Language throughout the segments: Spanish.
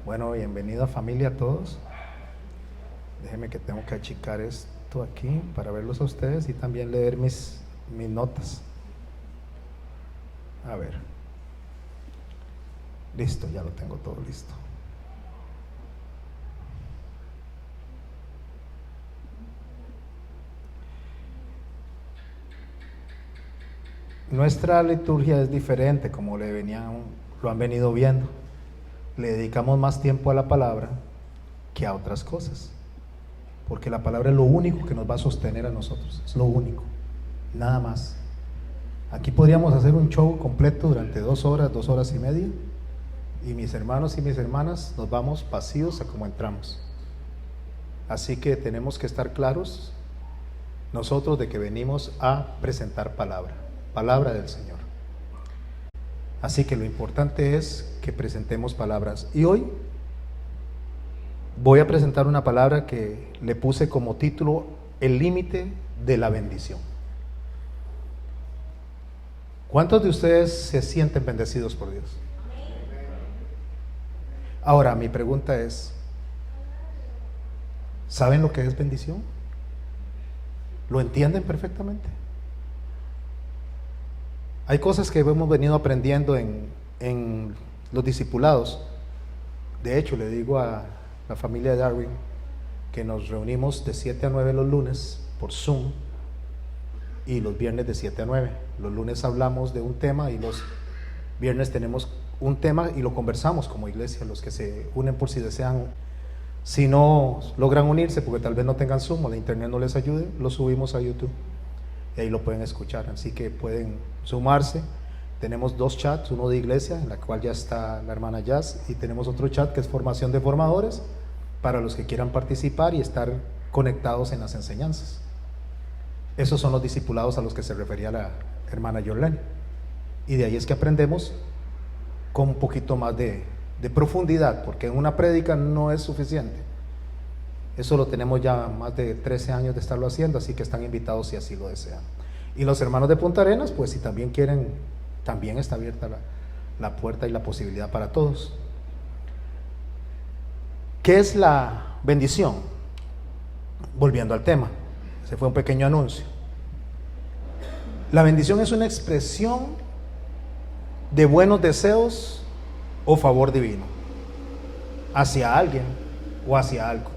Bueno, bienvenida familia a todos. Déjenme que tengo que achicar esto aquí para verlos a ustedes y también leer mis notas. A ver. Listo, ya lo tengo todo listo. Nuestra liturgia es diferente, como lo han venido viendo. Le dedicamos más tiempo a la palabra que a otras cosas, porque la palabra es lo único que nos va a sostener a nosotros, es lo único, nada más. Aquí podríamos hacer un show completo durante 2 horas, 2 horas y media, y mis hermanos y mis hermanas nos vamos vacíos a como entramos. Así que tenemos que estar claros nosotros de que venimos a presentar palabra del Señor. Así que lo importante es que presentemos palabras. Y hoy voy a presentar una palabra que le puse como título: el límite de la bendición. ¿Cuántos de ustedes se sienten bendecidos por Dios? Ahora, mi pregunta es: ¿saben lo que es bendición? ¿Lo entienden perfectamente? Hay cosas que hemos venido aprendiendo en los discipulados. De hecho, le digo a la familia de Darwin que nos reunimos de 7 a 9 los lunes por Zoom y los viernes de 7 a 9. Los lunes hablamos de un tema y los viernes tenemos un tema y lo conversamos como iglesia, los que se unen por si desean. Si no logran unirse porque tal vez no tengan Zoom o la internet no les ayude, lo subimos a YouTube y ahí lo pueden escuchar, así que pueden sumarse. Tenemos 2 chats, uno de iglesia, en la cual ya está la hermana Jazz, y tenemos otro chat que es formación de formadores, para los que quieran participar y estar conectados en las enseñanzas. Esos son los discipulados a los que se refería la hermana Yorlene, y de ahí es que aprendemos con un poquito más de profundidad, porque en una prédica no es suficiente. Eso lo tenemos ya más de 13 años de estarlo haciendo, así que están invitados si así lo desean. Y los hermanos de Punta Arenas, pues si también quieren, también está abierta la puerta y la posibilidad para todos. ¿Qué es la bendición? Volviendo al tema, ese fue un pequeño anuncio. La bendición es una expresión de buenos deseos o favor divino hacia alguien o hacia algo.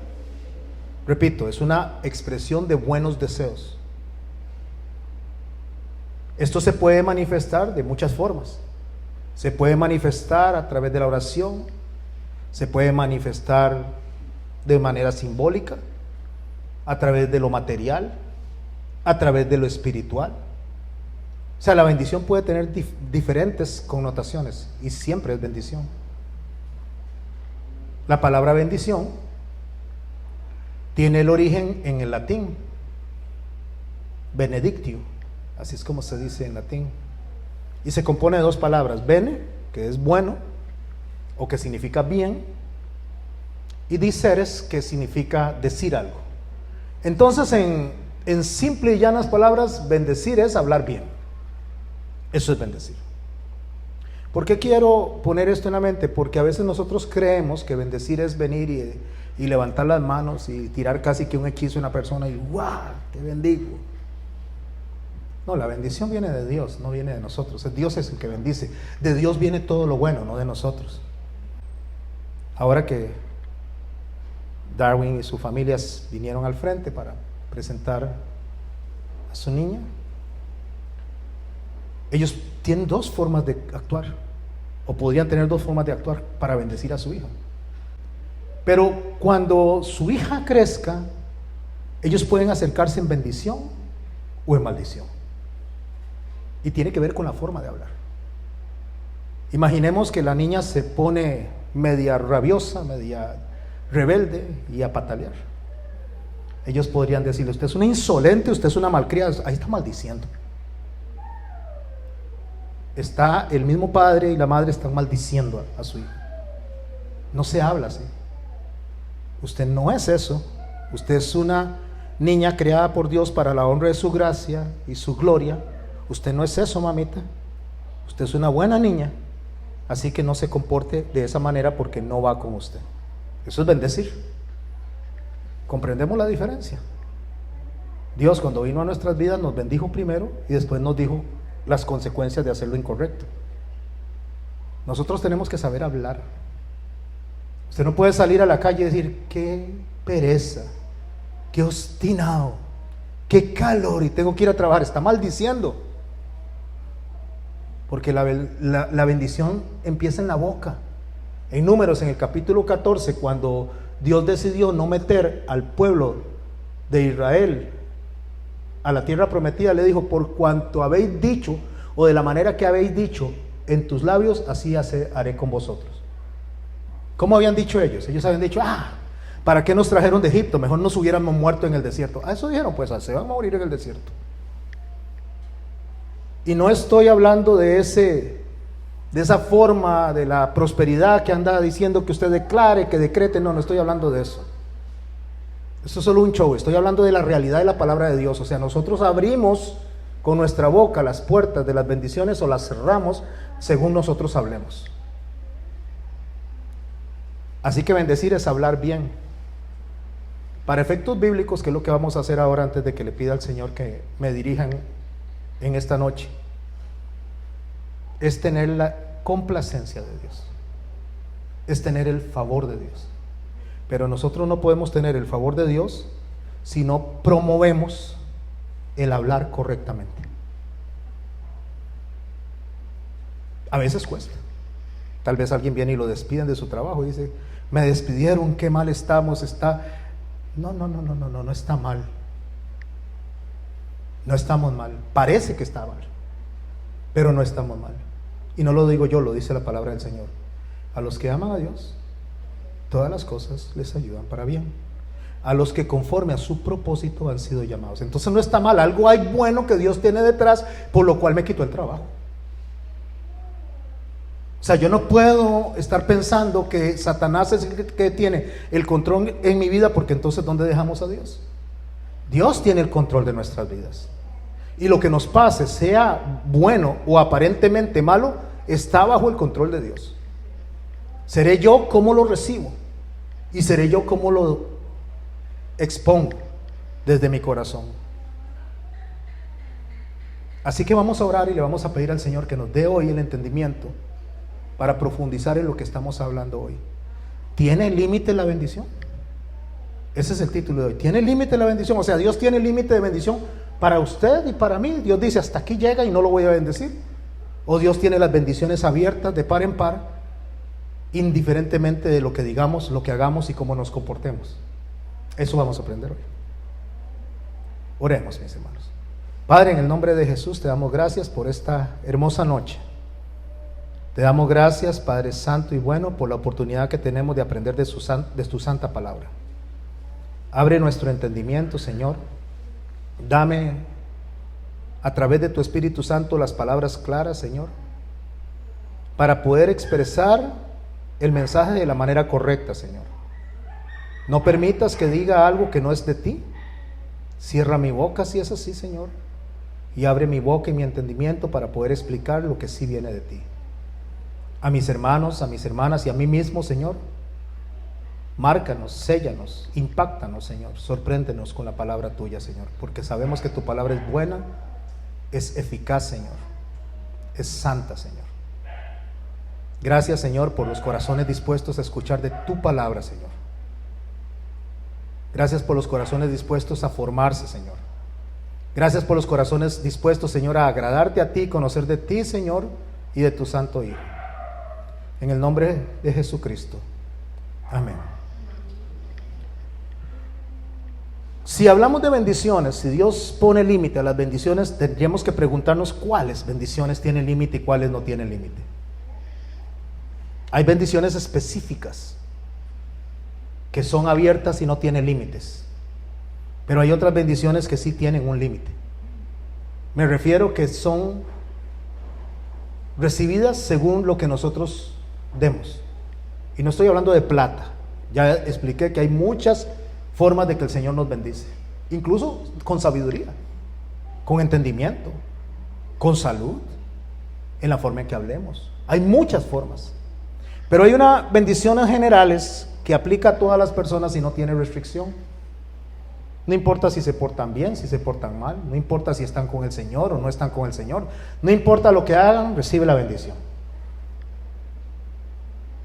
Repito, es una expresión de buenos deseos. Esto se puede manifestar de muchas formas. Se puede manifestar a través de la oración, se puede manifestar de manera simbólica, a través de lo material, a través de lo espiritual. O sea, la bendición puede tener diferentes connotaciones y siempre es bendición. La palabra bendición tiene el origen en el latín, benedictio, así es como se dice en latín, y se compone de 2 palabras: bene, que es bueno o que significa bien, y diceres, que significa decir algo. Entonces, en simple y llanas palabras, bendecir es hablar bien. Eso es bendecir. ¿Por qué quiero poner esto en la mente? Porque a veces nosotros creemos que bendecir es venir y levantar las manos y tirar casi que un hechizo a una persona y ¡guau! Te bendigo. No, la bendición viene de Dios, no viene de nosotros. Dios es el que bendice. De Dios viene todo lo bueno, no de nosotros. Ahora que Darwin y su familia vinieron al frente para presentar a su niña, ellos tienen 2 formas de actuar, o podrían tener 2 formas de actuar para bendecir a su hija. Pero cuando su hija crezca, ellos pueden acercarse en bendición o en maldición. Y tiene que ver con la forma de hablar. Imaginemos que la niña se pone media rabiosa, media rebelde y a patalear. Ellos podrían decirle: usted es una insolente, usted es una malcriada. Ahí está maldiciendo. Está el mismo padre y la madre están maldiciendo a su hijo. No se habla así. Usted no es eso. Usted es una niña creada por Dios para la honra de su gracia y su gloria. Usted no es eso, mamita. Usted es una buena niña. así que no se comporte de esa manera porque no va con usted. Eso es bendecir. ¿Comprendemos la diferencia? Dios, cuando vino a nuestras vidas, nos bendijo primero y después nos dijo las consecuencias de hacer lo incorrecto. Nosotros tenemos que saber hablar. Usted no puede salir a la calle y decir: qué pereza, qué obstinado, qué calor y tengo que ir a trabajar. Está maldiciendo, porque la bendición empieza en la boca. En Números, en el capítulo 14, cuando Dios decidió no meter al pueblo de Israel a la tierra prometida, le dijo: por cuanto habéis dicho, o de la manera que habéis dicho en tus labios, así haré con vosotros. ¿Cómo habían dicho ellos? Ellos habían dicho: ¿para qué nos trajeron de Egipto? Mejor nos hubiéramos muerto en el desierto. Eso dijeron: pues se van a morir en el desierto. Y no estoy hablando de esa forma de la prosperidad que anda diciendo que usted declare, que decrete. No estoy hablando de eso. Eso es solo un show. Estoy hablando de la realidad de la palabra de Dios. O sea, nosotros abrimos con nuestra boca las puertas de las bendiciones o las cerramos según nosotros hablemos. Así que bendecir es hablar bien. Para efectos bíblicos, que es lo que vamos a hacer ahora antes de que le pida al Señor que me dirijan en esta noche, es tener la complacencia de Dios, es tener el favor de Dios. Pero nosotros no podemos tener el favor de Dios si no promovemos el hablar correctamente. A veces cuesta. Tal vez alguien viene y lo despiden de su trabajo y dice: me despidieron, qué mal estamos. No está mal. No estamos mal. Parece que está mal, pero no estamos mal. Y no lo digo yo, lo dice la palabra del Señor. A los que aman a Dios, todas las cosas les ayudan para bien. A los que conforme a su propósito han sido llamados. Entonces no está mal. Algo hay bueno que Dios tiene detrás, por lo cual me quitó el trabajo. O sea, yo no puedo estar pensando que Satanás es el que tiene el control en mi vida, porque entonces ¿dónde dejamos a Dios? Dios tiene el control de nuestras vidas. Y lo que nos pase, sea bueno o aparentemente malo, está bajo el control de Dios. Seré yo como lo recibo y seré yo como lo expongo desde mi corazón. Así que vamos a orar y le vamos a pedir al Señor que nos dé hoy el entendimiento para profundizar en lo que estamos hablando hoy. ¿Tiene límite la bendición? Ese es el título de hoy. ¿Tiene límite la bendición? O sea, Dios tiene límite de bendición para usted y para mí. Dios dice: hasta aquí llega y no lo voy a bendecir. O Dios tiene las bendiciones abiertas de par en par, indiferentemente de lo que digamos, lo que hagamos y cómo nos comportemos. Eso vamos a aprender hoy. Oremos, mis hermanos. Padre, en el nombre de Jesús te damos gracias por esta hermosa noche. Te damos gracias, Padre Santo y bueno, por la oportunidad que tenemos de aprender de tu santa palabra. Abre nuestro entendimiento, Señor. Dame a través de tu Espíritu Santo las palabras claras, Señor, para poder expresar el mensaje de la manera correcta, Señor. No permitas que diga algo que no es de ti. Cierra mi boca si es así, Señor, y abre mi boca y mi entendimiento para poder explicar lo que sí viene de ti. A mis hermanos, a mis hermanas y a mí mismo, Señor, márcanos, séllanos, impáctanos, Señor, sorpréndenos con la palabra tuya, Señor, porque sabemos que tu palabra es buena, es eficaz, Señor, es santa, Señor. Gracias, Señor, por los corazones dispuestos a escuchar de tu palabra, Señor. Gracias por los corazones dispuestos a formarse, Señor. Gracias por los corazones dispuestos, Señor, a agradarte a ti, conocer de ti, Señor, y de tu santo Hijo. En el nombre de Jesucristo. Amén. Si hablamos de bendiciones, si Dios pone límite a las bendiciones, tendríamos que preguntarnos cuáles bendiciones tienen límite y cuáles no tienen límite. Hay bendiciones específicas que son abiertas y no tienen límites, pero hay otras bendiciones que sí tienen un límite. Me refiero que son recibidas según lo que nosotros demos. Y no estoy hablando de plata. Ya expliqué que hay muchas formas de que el Señor nos bendice, incluso con sabiduría, con entendimiento, con salud, en la forma en que hablemos, Hay muchas formas. Pero hay una bendiciones generales que aplica a todas las personas y no tiene restricción. No importa si se portan bien, si se portan mal, no importa si están con el Señor o no están con el Señor, no importa lo que hagan, recibe la bendición.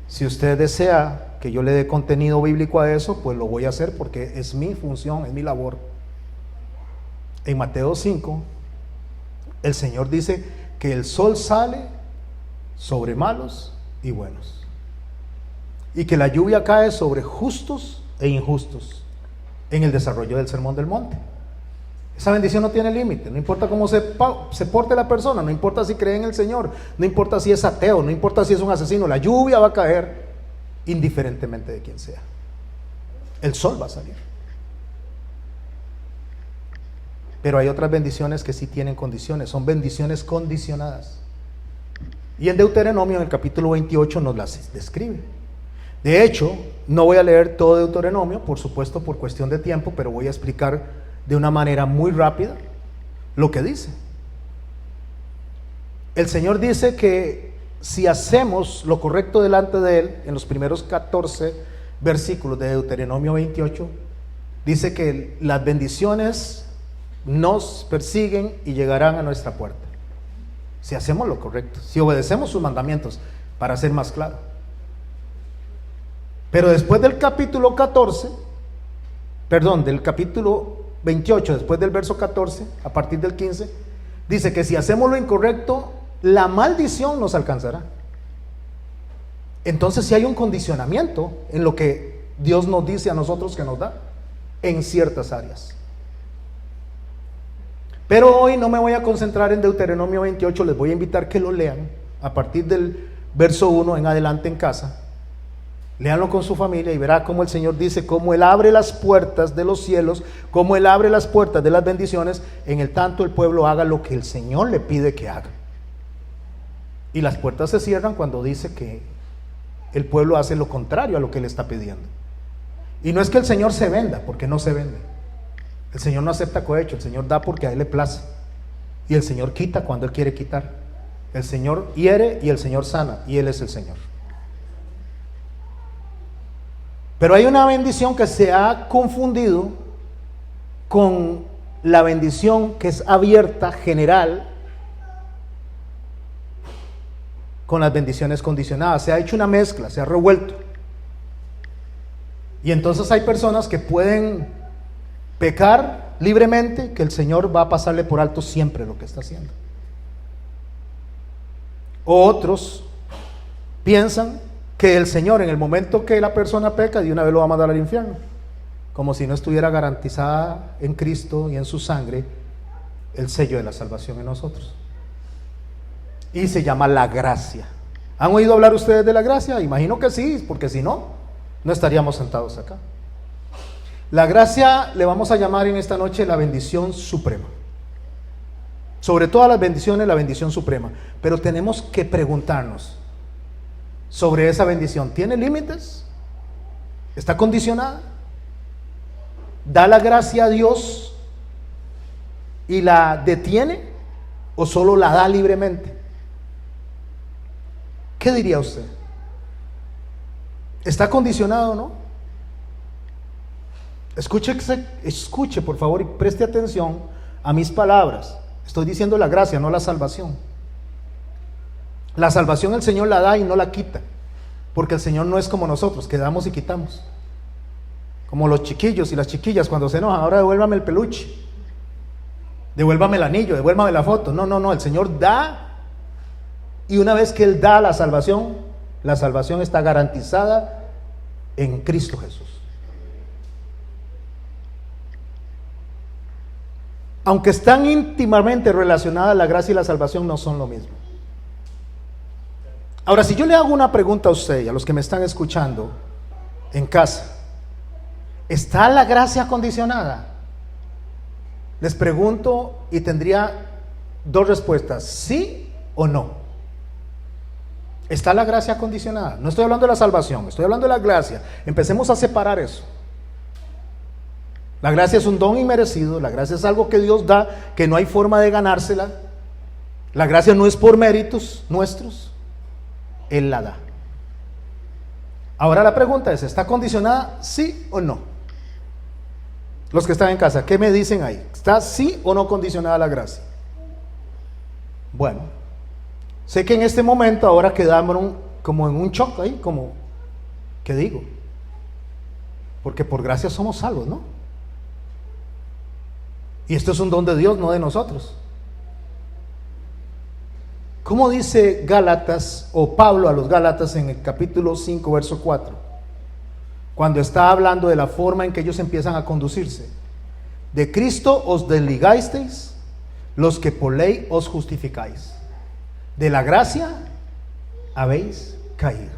Si usted desea que yo le dé contenido bíblico a eso, pues lo voy a hacer porque es mi función, es mi labor. En Mateo 5, el Señor dice que el sol sale sobre malos y buenos, y que la lluvia cae sobre justos e injustos en el desarrollo del Sermón del Monte. Esa bendición no tiene límite, no importa cómo se porte la persona, no importa si cree en el Señor, no importa si es ateo, no importa si es un asesino, la lluvia va a caer indiferentemente de quién sea. El sol va a salir. Pero hay otras bendiciones que sí tienen condiciones, son bendiciones condicionadas. Y en Deuteronomio, en el capítulo 28, nos las describe. De hecho, no voy a leer todo Deuteronomio, por supuesto, por cuestión de tiempo, pero voy a explicar de una manera muy rápida lo que dice. El Señor dice que si hacemos lo correcto delante de Él, en los primeros 14 versículos de Deuteronomio 28, dice que las bendiciones nos persiguen y llegarán a nuestra puerta. Si hacemos lo correcto, si obedecemos sus mandamientos, para ser más claro. Pero después del capítulo 14, del capítulo 28, después del verso 14, a partir del 15, dice que si hacemos lo incorrecto, la maldición nos alcanzará. Entonces, si hay un condicionamiento en lo que Dios nos dice a nosotros que nos da, en ciertas áreas. Pero hoy no me voy a concentrar en Deuteronomio 28, les voy a invitar que lo lean a partir del verso 1 en adelante en casa. Léanlo con su familia y verá cómo el Señor dice, cómo Él abre las puertas de los cielos, cómo Él abre las puertas de las bendiciones, en el tanto el pueblo haga lo que el Señor le pide que haga. Y las puertas se cierran cuando dice que el pueblo hace lo contrario a lo que Él está pidiendo. Y no es que el Señor se venda, porque no se vende. El Señor no acepta cohecho, el Señor da porque a Él le place. Y el Señor quita cuando Él quiere quitar. El Señor hiere y el Señor sana, y Él es el Señor. Pero hay una bendición que se ha confundido con la bendición que es abierta, general, con las bendiciones condicionadas. Se ha hecho una mezcla, se ha revuelto. Y entonces hay personas que pueden pecar libremente, que el Señor va a pasarle por alto siempre lo que está haciendo. O otros piensan que el Señor, en el momento que la persona peca, de una vez lo va a mandar al infierno, como si no estuviera garantizada en Cristo y en su sangre el sello de la salvación en nosotros. Y se llama la gracia. ¿Han oído hablar ustedes de la gracia? Imagino que sí, porque si no, no estaríamos sentados acá. La gracia le vamos a llamar en esta noche la bendición suprema. Sobre todas las bendiciones, la bendición suprema. Pero tenemos que preguntarnos sobre esa bendición. ¿Tiene límites? ¿Está condicionada? ¿Da la gracia a Dios y la detiene o solo la da libremente? ¿Qué diría usted? ¿Está condicionado o no? Escuche por favor y preste atención a mis palabras. Estoy diciendo la gracia, no la salvación. La salvación el Señor la da y no la quita, porque el Señor no es como nosotros, que damos y quitamos. Como los chiquillos y las chiquillas cuando se enojan, ahora devuélvame el peluche, devuélvame el anillo, devuélvame la foto. No, el Señor da, y una vez que Él da la salvación está garantizada en Cristo Jesús. Aunque están íntimamente relacionadas, la gracia y la salvación no son lo mismo. Ahora, si yo le hago una pregunta a usted y a los que me están escuchando en casa, ¿está la gracia condicionada? Les pregunto y tendría dos respuestas, sí o no. ¿Está la gracia condicionada? No estoy hablando de la salvación, estoy hablando de la gracia. Empecemos a separar eso. La gracia es un don inmerecido, la gracia es algo que Dios da, que no hay forma de ganársela. La gracia no es por méritos nuestros. Él la da. Ahora la pregunta es, ¿está condicionada sí o no? Los que están en casa, ¿qué me dicen ahí? ¿Está sí o no condicionada la gracia? Bueno, sé que en este momento ahora quedamos como en un shock ahí, como, ¿qué digo? Porque por gracia somos salvos, ¿no? Y esto es un don de Dios, no de nosotros. ¿Cómo dice Gálatas, o Pablo a los Gálatas en el capítulo 5, verso 4? Cuando está hablando de la forma en que ellos empiezan a conducirse. De Cristo os desligasteis, los que por ley os justificáis. De la gracia habéis caído.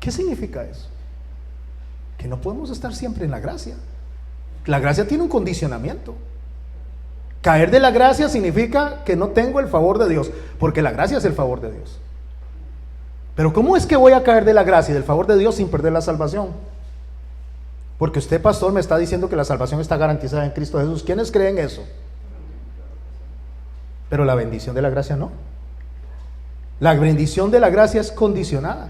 ¿Qué significa eso? Que no podemos estar siempre en la gracia. La gracia tiene un condicionamiento. Caer de la gracia significa que no tengo el favor de Dios, porque la gracia es el favor de Dios. Pero ¿cómo es que voy a caer de la gracia y del favor de Dios sin perder la salvación? Porque usted, pastor, me está diciendo que la salvación está garantizada en Cristo Jesús. ¿Quiénes creen eso? Pero la bendición de la gracia no. La bendición de la gracia es condicionada.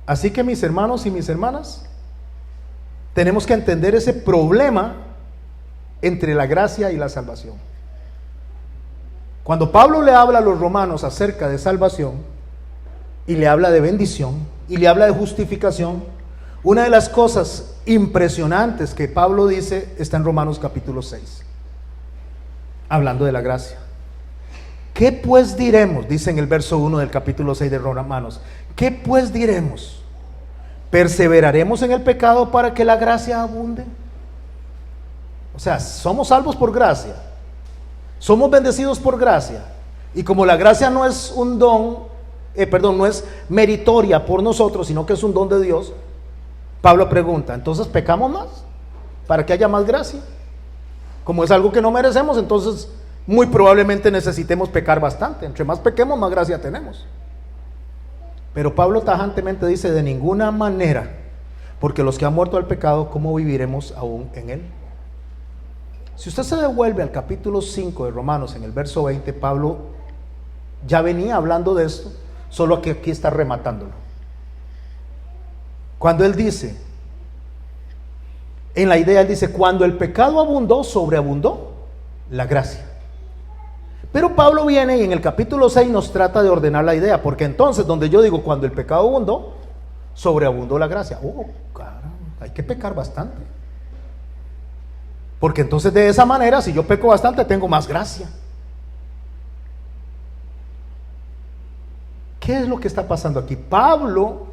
Así que mis hermanos y mis hermanas, tenemos que entender ese problema entre la gracia y la salvación. Cuando Pablo le habla a los romanos acerca de salvación, y le habla de bendición, y le habla de justificación, una de las cosas impresionantes que Pablo dice está en Romanos capítulo 6, hablando de la gracia. ¿Qué pues diremos? Dice en el verso 1 del capítulo 6 de Romanos. ¿Qué pues diremos? ¿Perseveraremos en el pecado para que la gracia abunde? O sea, somos salvos por gracia, somos bendecidos por gracia, y como la gracia no es un don, no es meritoria por nosotros, sino que es un don de Dios, Pablo pregunta, ¿entonces pecamos más para que haya más gracia? Como es algo que no merecemos, entonces muy probablemente necesitemos pecar bastante. Entre más pequemos, más gracia tenemos. Pero Pablo tajantemente dice, de ninguna manera, porque los que han muerto al pecado, ¿cómo viviremos aún en él? Si usted se devuelve al capítulo 5 de Romanos, en el verso 20, Pablo ya venía hablando de esto, solo que aquí está rematándolo. Cuando él dice, en la idea él dice, cuando el pecado abundó, sobreabundó la gracia. Pero Pablo viene y en el capítulo 6 nos trata de ordenar la idea, porque entonces donde yo digo cuando el pecado abundó, sobreabundó la gracia. Oh, caramba, hay que pecar bastante. Porque entonces de esa manera, si yo peco bastante, tengo más gracia. ¿Qué es lo que está pasando aquí? Pablo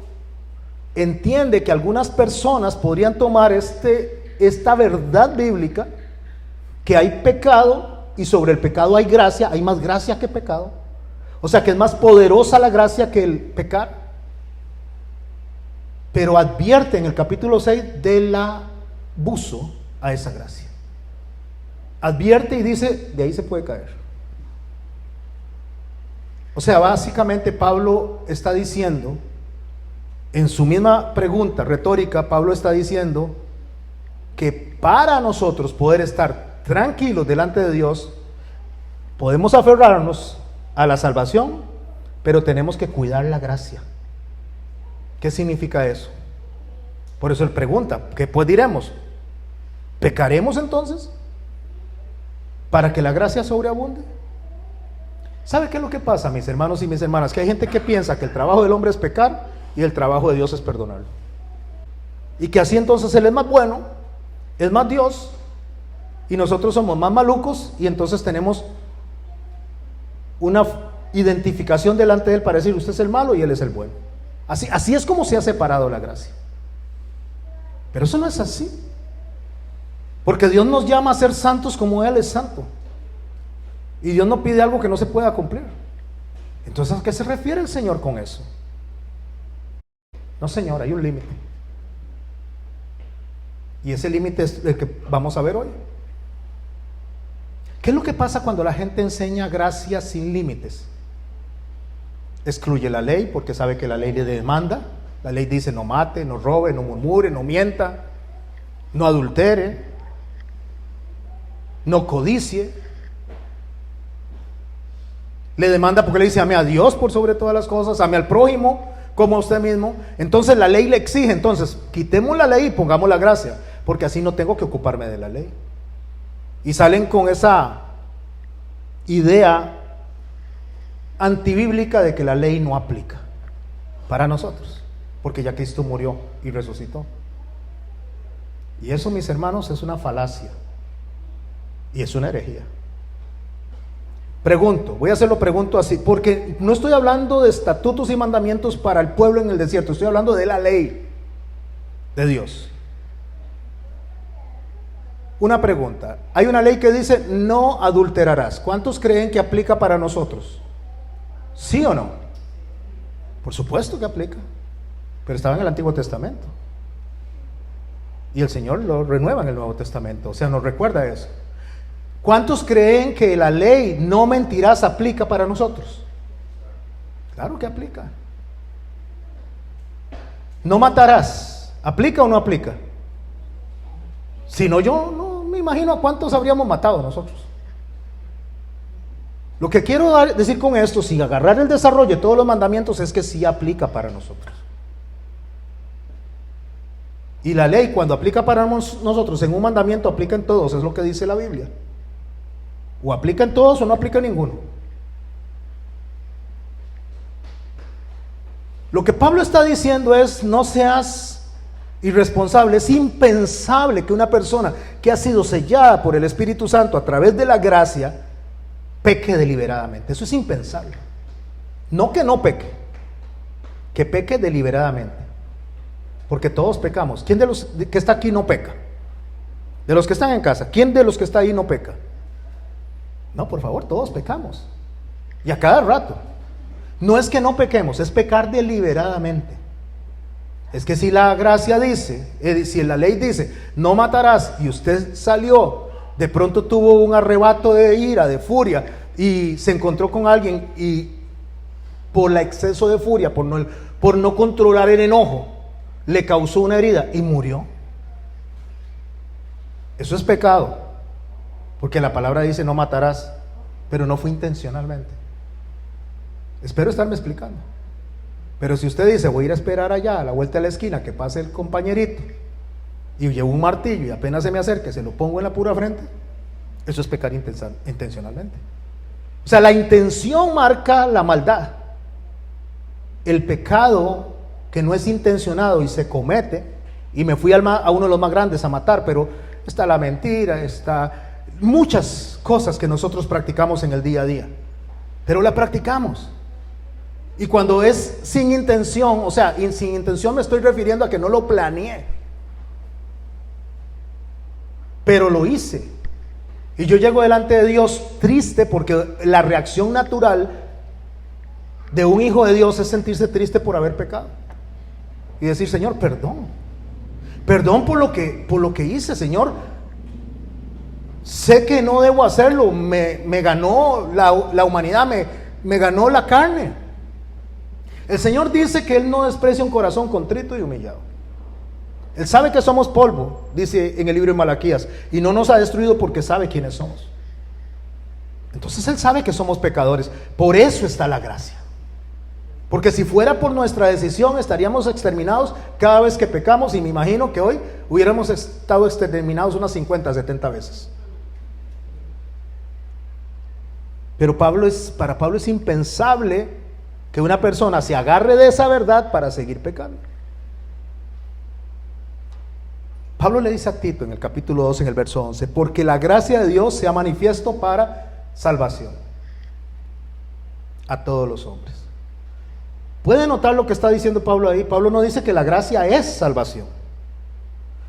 entiende que algunas personas podrían tomar esta verdad bíblica, que hay pecado, y sobre el pecado hay gracia, hay más gracia que pecado. O sea que es más poderosa la gracia que el pecar. Pero advierte en el capítulo 6 del abuso a esa gracia. Advierte y dice, de ahí se puede caer. O sea, básicamente Pablo está diciendo, en su misma pregunta retórica, Pablo está diciendo que para nosotros poder estar tranquilos delante de Dios, podemos aferrarnos a la salvación, pero tenemos que cuidar la gracia. ¿Qué significa eso? Por eso él pregunta, ¿qué pues diremos? ¿Pecaremos entonces para que la gracia sobreabunde? ¿Sabe qué es lo que pasa, mis hermanos y mis hermanas? Que hay gente que piensa que el trabajo del hombre es pecar y el trabajo de Dios es perdonarlo, y que así entonces él es más bueno, es más Dios, y nosotros somos más malucos, y entonces tenemos una identificación delante de él para decir, usted es el malo y él es el bueno. Así es como se ha separado la gracia. Pero eso no es así, porque Dios nos llama a ser santos como él es santo, y Dios no pide algo que no se pueda cumplir. Entonces, ¿a qué se refiere el Señor con eso? No, Señor, hay un límite, y ese límite es el que vamos a ver hoy. ¿Qué es lo que pasa cuando la gente enseña gracia sin límites? Excluye la ley porque sabe que la ley le demanda. La ley dice no mate, no robe, no murmure, no mienta, no adultere, no codicie. Le demanda porque le dice: ame a Dios por sobre todas las cosas, ame al prójimo como a usted mismo. Entonces la ley le exige, entonces quitemos la ley y pongamos la gracia, porque así no tengo que ocuparme de la ley. Y salen con esa idea antibíblica de que la ley no aplica para nosotros, porque ya Cristo murió y resucitó. Y eso, mis hermanos, es una falacia y es una herejía. Pregunto así, porque no estoy hablando de estatutos y mandamientos para el pueblo en el desierto, estoy hablando de la ley de Dios. Una pregunta: hay una ley que dice no adulterarás. ¿Cuántos creen que aplica para nosotros? ¿Sí o no? Por supuesto que aplica, pero estaba en el Antiguo Testamento y el Señor lo renueva en el Nuevo Testamento, o sea, nos recuerda eso. ¿Cuántos creen que la ley no mentirás aplica para nosotros? Claro que aplica. No matarás, ¿aplica o no aplica? Si no, yo no me imagino a cuántos habríamos matado nosotros. Lo que quiero decir con esto, sin agarrar el desarrollo de todos los mandamientos, es que sí aplica para nosotros. Y la ley, cuando aplica para nosotros en un mandamiento, aplica en todos, es lo que dice la Biblia. O aplica en todos o no aplica en ninguno. Lo que Pablo está diciendo es: no seas irresponsable. Es impensable que una persona que ha sido sellada por el Espíritu Santo a través de la gracia peque deliberadamente. Eso es impensable. No que no peque, que peque deliberadamente, porque todos pecamos. ¿Quién de los que está aquí no peca? De los que están en casa, ¿quién de los que está ahí no peca? No, por favor, todos pecamos, y a cada rato. No es que no pequemos, es pecar deliberadamente. Es que si la gracia dice, si la ley dice no matarás, y usted salió, de pronto tuvo un arrebato de ira, de furia, y se encontró con alguien, y por el exceso de furia, por no controlar el enojo, le causó una herida y murió. Eso es pecado, porque la palabra dice no matarás, pero no fue intencionalmente. Espero estarme explicando. Pero si usted dice: voy a ir a esperar allá a la vuelta de la esquina que pase el compañerito, y llevo un martillo y apenas se me acerque se lo pongo en la pura frente, eso es pecar intencionalmente. O sea, la intención marca la maldad. El pecado que no es intencionado y se comete, y me fui a uno de los más grandes a matar, pero está la mentira, está muchas cosas que nosotros practicamos en el día a día, pero la practicamos. Y cuando es sin intención, o sea, sin intención me estoy refiriendo a que no lo planeé, pero lo hice. Y yo llego delante de Dios triste, porque la reacción natural de un hijo de Dios es sentirse triste por haber pecado y decir: Señor, perdón por lo que hice, Señor. Sé que no debo hacerlo, me ganó la humanidad, me ganó la carne. El Señor dice que Él no desprecia un corazón contrito y humillado. Él sabe que somos polvo, dice en el libro de Malaquías, y no nos ha destruido porque sabe quiénes somos. Entonces Él sabe que somos pecadores. Por eso está la gracia. Porque si fuera por nuestra decisión, estaríamos exterminados cada vez que pecamos, y me imagino que hoy hubiéramos estado exterminados unas 50, 70 veces. Pero para Pablo es impensable que una persona se agarre de esa verdad para seguir pecando. Pablo le dice a Tito en el capítulo 2, en el verso 11: porque la gracia de Dios se ha manifiesto para salvación a todos los hombres. ¿Puede notar lo que está diciendo Pablo ahí? Pablo no dice que la gracia es salvación.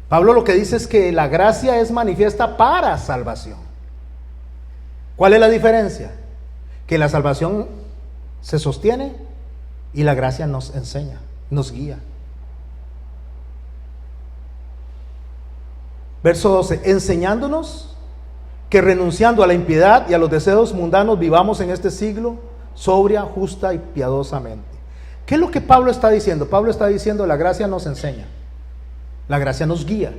Pablo lo que dice es que la gracia es manifiesta para salvación. ¿Cuál es la diferencia? Que la salvación se sostiene y la gracia nos enseña, nos guía. Verso 12: enseñándonos que renunciando a la impiedad y a los deseos mundanos vivamos en este siglo sobria, justa y piadosamente. ¿Qué es lo que Pablo está diciendo? Pablo está diciendo: la gracia nos enseña, la gracia nos guía.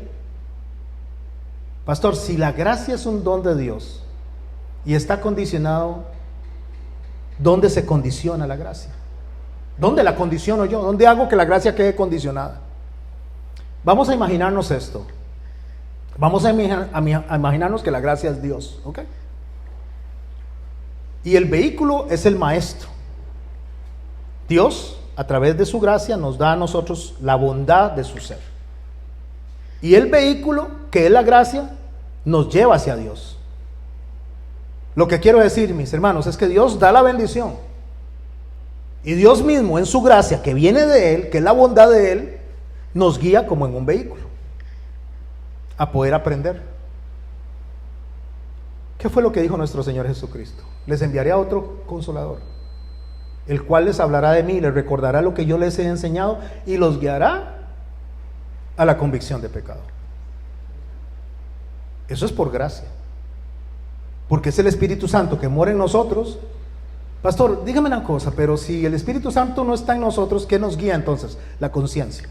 Pastor, si la gracia es un don de Dios y está condicionado, ¿dónde se condiciona la gracia? ¿Dónde la condiciono yo? ¿Dónde hago que la gracia quede condicionada? Vamos a imaginarnos esto. Vamos a imaginarnos que la gracia es Dios, ¿ok? Y el vehículo es el maestro. Dios, a través de su gracia, nos da a nosotros la bondad de su ser. Y el vehículo, que es la gracia, nos lleva hacia Dios. Lo que quiero decir, mis hermanos, es que Dios da la bendición. Y Dios mismo, en su gracia, que viene de Él, que es la bondad de Él, nos guía como en un vehículo a poder aprender. ¿Qué fue lo que dijo nuestro Señor Jesucristo? Les enviaré a otro consolador, el cual les hablará de mí, les recordará lo que yo les he enseñado y los guiará a la convicción de pecado. Eso es por gracia, porque es el Espíritu Santo que mora en nosotros. Pastor, dígame una cosa, pero si el Espíritu Santo no está en nosotros, ¿qué nos guía entonces? La conciencia.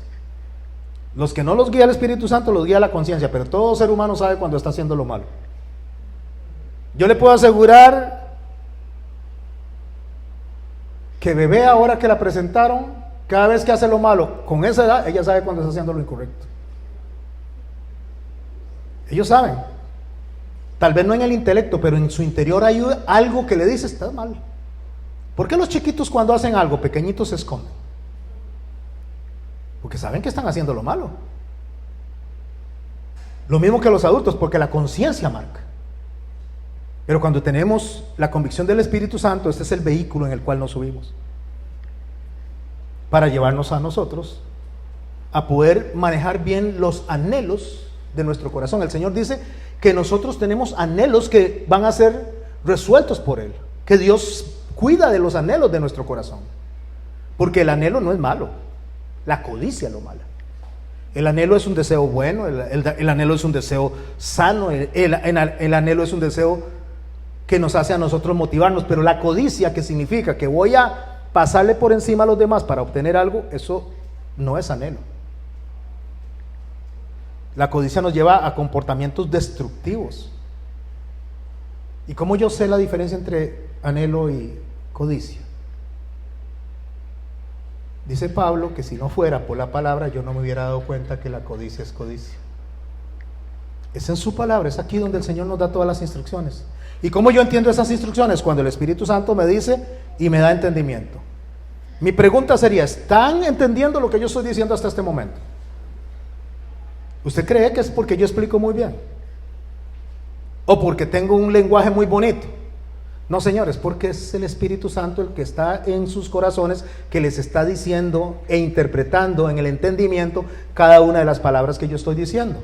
Los que no los guía el Espíritu Santo, los guía la conciencia, pero todo ser humano sabe cuando está haciendo lo malo. Yo le puedo asegurar que Bebé, ahora que la presentaron, cada vez que hace lo malo, con esa edad, ella sabe cuando está haciendo lo incorrecto. Ellos saben. Tal vez no en el intelecto, pero en su interior hay algo que le dice, estás mal. ¿Por qué los chiquitos cuando hacen algo pequeñitos se esconden? Porque saben que están haciendo lo malo. Lo mismo que los adultos, porque la conciencia marca. Pero cuando tenemos la convicción del Espíritu Santo, este es el vehículo en el cual nos subimos para llevarnos a nosotros a poder manejar bien los anhelos de nuestro corazón. El Señor dice que nosotros tenemos anhelos que van a ser resueltos por Él, que Dios cuida de los anhelos de nuestro corazón, porque el anhelo no es malo, la codicia es lo malo. El anhelo es un deseo bueno, el anhelo es un deseo sano, el anhelo es un deseo que nos hace a nosotros motivarnos, pero la codicia, que significa que voy a pasarle por encima a los demás para obtener algo, eso no es anhelo. La codicia nos lleva a comportamientos destructivos. ¿Y cómo yo sé la diferencia entre anhelo y codicia? Dice Pablo que si no fuera por la palabra, yo no me hubiera dado cuenta que la codicia es codicia. Es en su palabra, es aquí donde el Señor nos da todas las instrucciones. ¿Y cómo yo entiendo esas instrucciones? Cuando el Espíritu Santo me dice y me da entendimiento. Mi pregunta sería, ¿están entendiendo lo que yo estoy diciendo hasta este momento? ¿Usted cree que es porque yo explico muy bien? ¿O porque tengo un lenguaje muy bonito? No, señores, porque es el Espíritu Santo el que está en sus corazones, que les está diciendo e interpretando en el entendimiento cada una de las palabras que yo estoy diciendo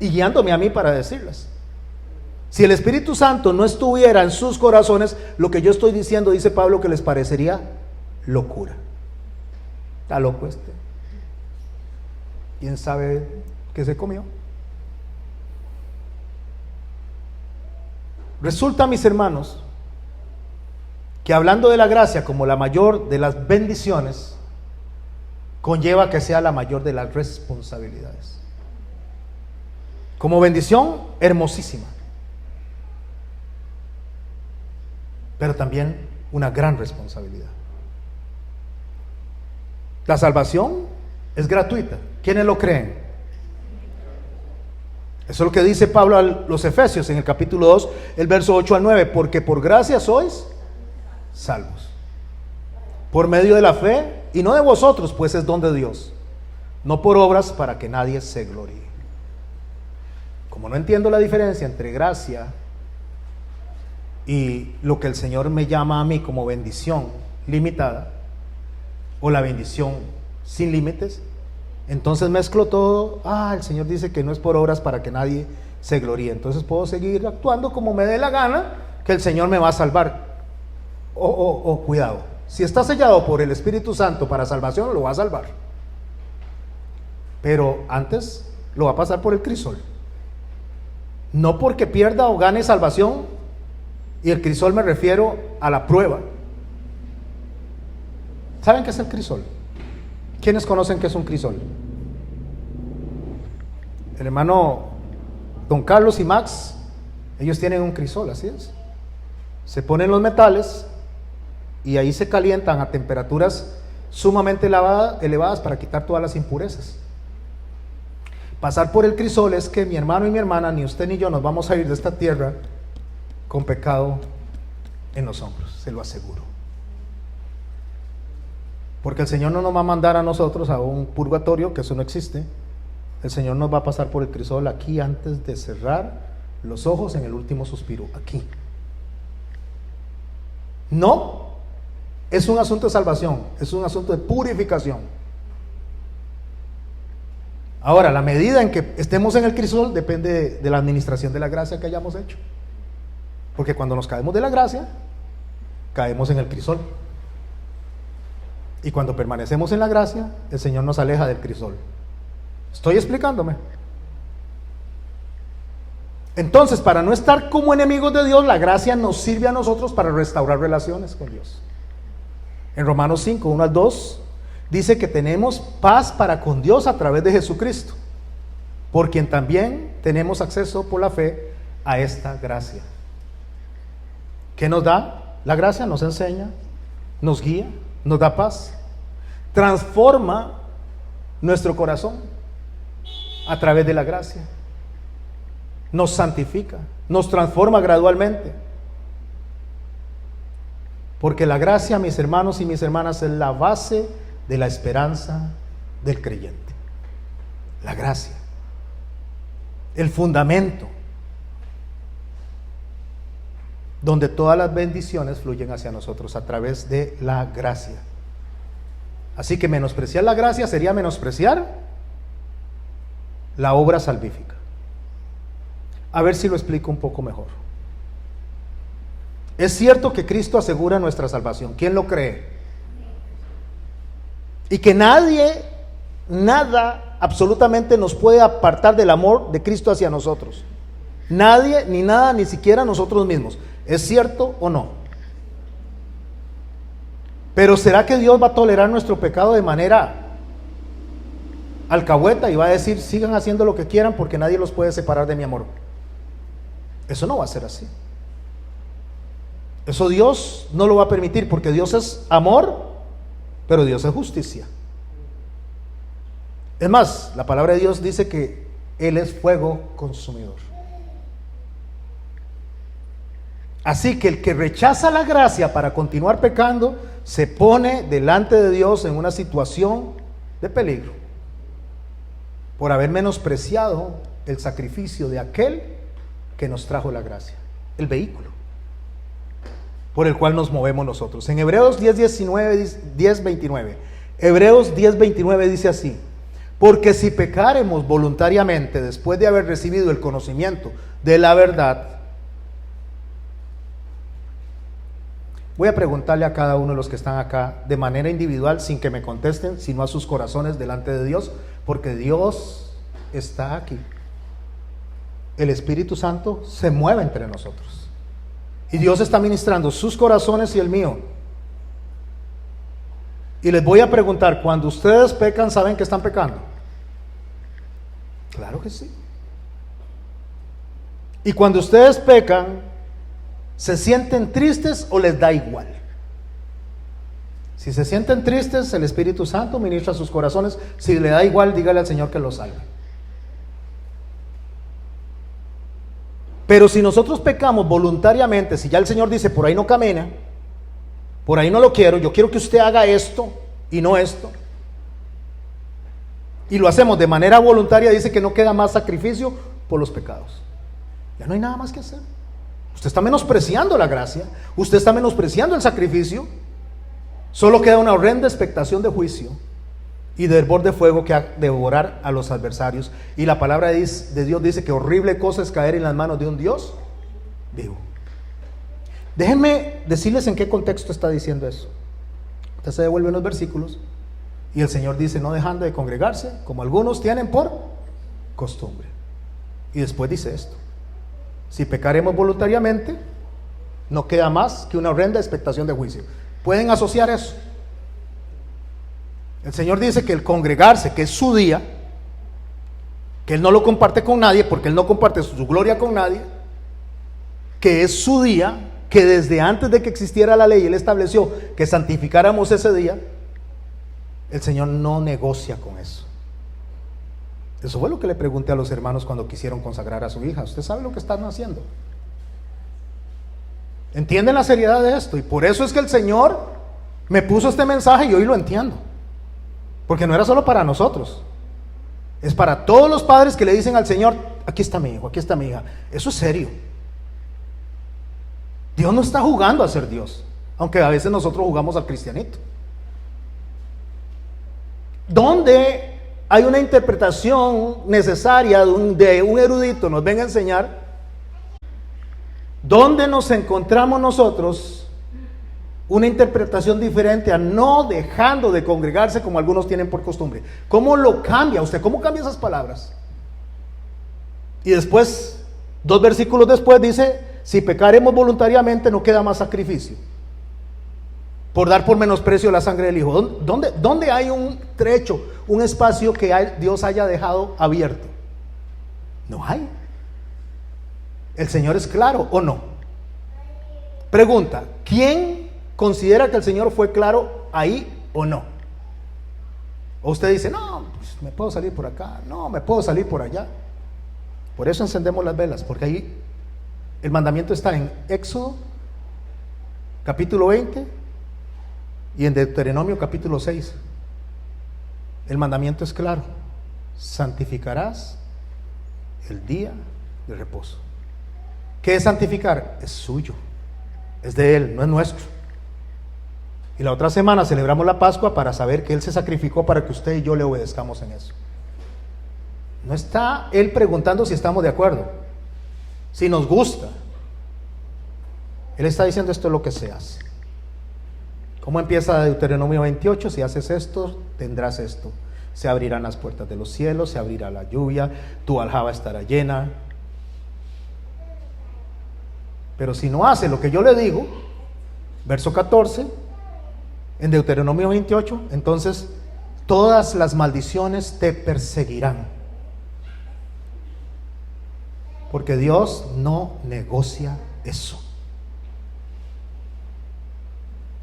y guiándome a mí para decirlas. Si el Espíritu Santo no estuviera en sus corazones, lo que yo estoy diciendo, dice Pablo, que les parecería locura. Está loco este. ¿Quién sabe qué se comió? Resulta, mis hermanos, que hablando de la gracia como la mayor de las bendiciones, conlleva que sea la mayor de las responsabilidades. Como bendición, hermosísima, pero también una gran responsabilidad. La salvación es gratuita. ¿Quiénes lo creen? Eso es lo que dice Pablo a los Efesios en el capítulo 2, el verso 8 al 9, porque por gracia sois salvos, por medio de la fe, y no de vosotros, pues es don de Dios, no por obras para que nadie se gloríe. Como no entiendo la diferencia entre gracia y lo que el Señor me llama a mí como bendición limitada, o la bendición sin límites, entonces mezclo todo. El Señor dice que no es por obras para que nadie se gloríe, entonces puedo seguir actuando como me dé la gana, que el Señor me va a salvar. Cuidado, si está sellado por el Espíritu Santo para salvación, lo va a salvar, pero antes lo va a pasar por el crisol, no porque pierda o gane salvación. Y el crisol me refiero a la prueba. ¿Saben qué es el crisol? ¿Quiénes conocen qué es un crisol? El hermano Don Carlos y Max, ellos tienen un crisol, así es. Se ponen los metales y ahí se calientan a temperaturas sumamente elevadas para quitar todas las impurezas. Pasar por el crisol es que mi hermano y mi hermana, ni usted ni yo, nos vamos a ir de esta tierra con pecado en los hombros, se lo aseguro. Porque el Señor no nos va a mandar a nosotros a un purgatorio, que eso no existe. El Señor nos va a pasar por el crisol aquí antes de cerrar los ojos en el último suspiro, aquí. No es un asunto de salvación, es un asunto de purificación. Ahora, la medida en que estemos en el crisol depende de la administración de la gracia que hayamos hecho. Porque cuando nos caemos de la gracia, caemos en el crisol. Y cuando permanecemos en la gracia, el Señor nos aleja del crisol. ¿Estoy explicándome? Entonces, para no estar como enemigos de Dios, la gracia nos sirve a nosotros para restaurar relaciones con Dios. En Romanos 5, 1 al 2, dice que tenemos paz para con Dios a través de Jesucristo, por quien también tenemos acceso por la fe a esta gracia. ¿Qué nos da? La gracia nos enseña, nos guía, nos da paz, transforma nuestro corazón a través de la gracia, nos santifica, nos transforma gradualmente. Porque la gracia, mis hermanos y mis hermanas, es la base de la esperanza del creyente. La gracia, el fundamento donde todas las bendiciones fluyen hacia nosotros a través de la gracia. Así que menospreciar la gracia sería menospreciar la obra salvífica. A ver si lo explico un poco mejor. Es cierto que Cristo asegura nuestra salvación. ¿Quién lo cree? Y que nadie, nada, absolutamente nos puede apartar del amor de Cristo hacia nosotros. Nadie, ni nada, ni siquiera nosotros mismos. ¿Es cierto o no? Pero ¿será que Dios va a tolerar nuestro pecado de manera alcahueta y va a decir, sigan haciendo lo que quieran porque nadie los puede separar de mi amor? Eso no va a ser así. Eso Dios no lo va a permitir, porque Dios es amor, pero Dios es justicia. Es más, la palabra de Dios dice que Él es fuego consumidor. Así que el que rechaza la gracia para continuar pecando se pone delante de Dios en una situación de peligro por haber menospreciado el sacrificio de aquel que nos trajo la gracia, el vehículo por el cual nos movemos nosotros. En Hebreos 10:29, Hebreos 10:29 dice así: porque si pecaremos voluntariamente después de haber recibido el conocimiento de la verdad. Voy a preguntarle a cada uno de los que están acá de manera individual, sin que me contesten, sino a sus corazones delante de Dios, porque Dios está aquí. El Espíritu Santo se mueve entre nosotros y Dios está ministrando sus corazones y el mío. Y les voy a preguntar, cuando ustedes pecan, ¿saben que están pecando? Claro que sí. Y cuando ustedes pecan, ¿se sienten tristes o les da igual? Si se sienten tristes, el Espíritu Santo ministra sus corazones. Si le da igual, dígale al Señor que los salve. Pero si nosotros pecamos voluntariamente, si ya el Señor dice, por ahí no camina, por ahí no lo quiero, yo quiero que usted haga esto y no esto, y lo hacemos de manera voluntaria, dice que no queda más sacrificio por los pecados. Ya no hay nada más que hacer. Usted está menospreciando la gracia, usted está menospreciando el sacrificio. Solo queda una horrenda expectación de juicio y de hervor de fuego que ha de devorar a los adversarios. Y la palabra de Dios dice que horrible cosa es caer en las manos de un Dios vivo. Déjenme decirles en qué contexto está diciendo eso. Usted se devuelve en los versículos y el Señor dice, no dejando de congregarse, como algunos tienen por costumbre. Y después dice esto: si pecaremos voluntariamente, no queda más que una horrenda expectación de juicio. ¿Pueden asociar eso? El Señor dice que el congregarse, que es su día, que Él no lo comparte con nadie, porque Él no comparte su gloria con nadie, que es su día, que desde antes de que existiera la ley Él estableció que santificáramos ese día, el Señor no negocia con eso. Eso fue lo que le pregunté a los hermanos cuando quisieron consagrar a su hija. ¿Usted sabe lo que están haciendo? ¿Entienden la seriedad de esto? Y por eso es que el Señor me puso este mensaje y hoy lo entiendo, porque no era solo para nosotros, es para todos los padres que le dicen al Señor: aquí está mi hijo, aquí está mi hija. Eso es serio. Dios no está jugando a ser Dios, aunque a veces nosotros jugamos al cristianito. ¿Dónde hay una interpretación necesaria de un erudito nos venga a enseñar? ¿Dónde nos encontramos nosotros una interpretación diferente a no dejando de congregarse como algunos tienen por costumbre? ¿Cómo lo cambia usted? ¿Cómo cambia esas palabras? Y después, 2 versículos después dice: si pecaremos voluntariamente, no queda más sacrificio por dar por menosprecio la sangre del Hijo. ¿Dónde hay un trecho, un espacio que Dios haya dejado abierto? No hay. ¿El Señor es claro o no? Pregunta: ¿quién considera que el Señor fue claro ahí o no? O usted dice: no, pues me puedo salir por acá, no, me puedo salir por allá. Por eso encendemos las velas, porque ahí el mandamiento está en Éxodo capítulo 20 y en Deuteronomio capítulo 6. El mandamiento es claro: santificarás el día de reposo. ¿Qué es santificar? Es suyo, es de Él, no es nuestro. Y la otra semana celebramos la Pascua para saber que Él se sacrificó para que usted y yo le obedezcamos en eso. No está Él preguntando si estamos de acuerdo, si nos gusta. Él está diciendo: esto es lo que se hace. ¿Cómo empieza Deuteronomio 28? Si haces esto, tendrás esto: se abrirán las puertas de los cielos, se abrirá la lluvia, tu aljaba estará llena. Pero si no hace lo que yo le digo, verso 14 en Deuteronomio 28, entonces todas las maldiciones te perseguirán. Porque Dios no negocia eso.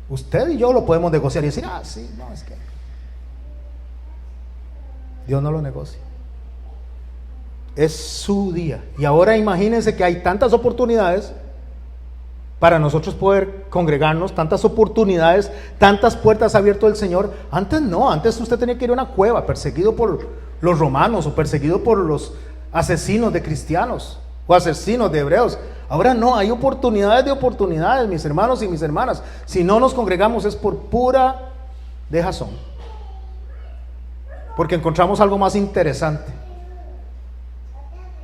Usted y yo lo podemos negociar y decir: ah, sí, no, es que Dios no lo negocia. Es su día. Y ahora imagínense que hay tantas oportunidades para nosotros poder congregarnos, tantas oportunidades, tantas puertas abiertas del Señor. Antes no, antes usted tenía que ir a una cueva perseguido por los romanos o perseguido por los asesinos de cristianos o asesinos de hebreos. Ahora no, hay oportunidades de oportunidades, mis hermanos y mis hermanas. Si no nos congregamos es por pura dejazón, porque encontramos algo más interesante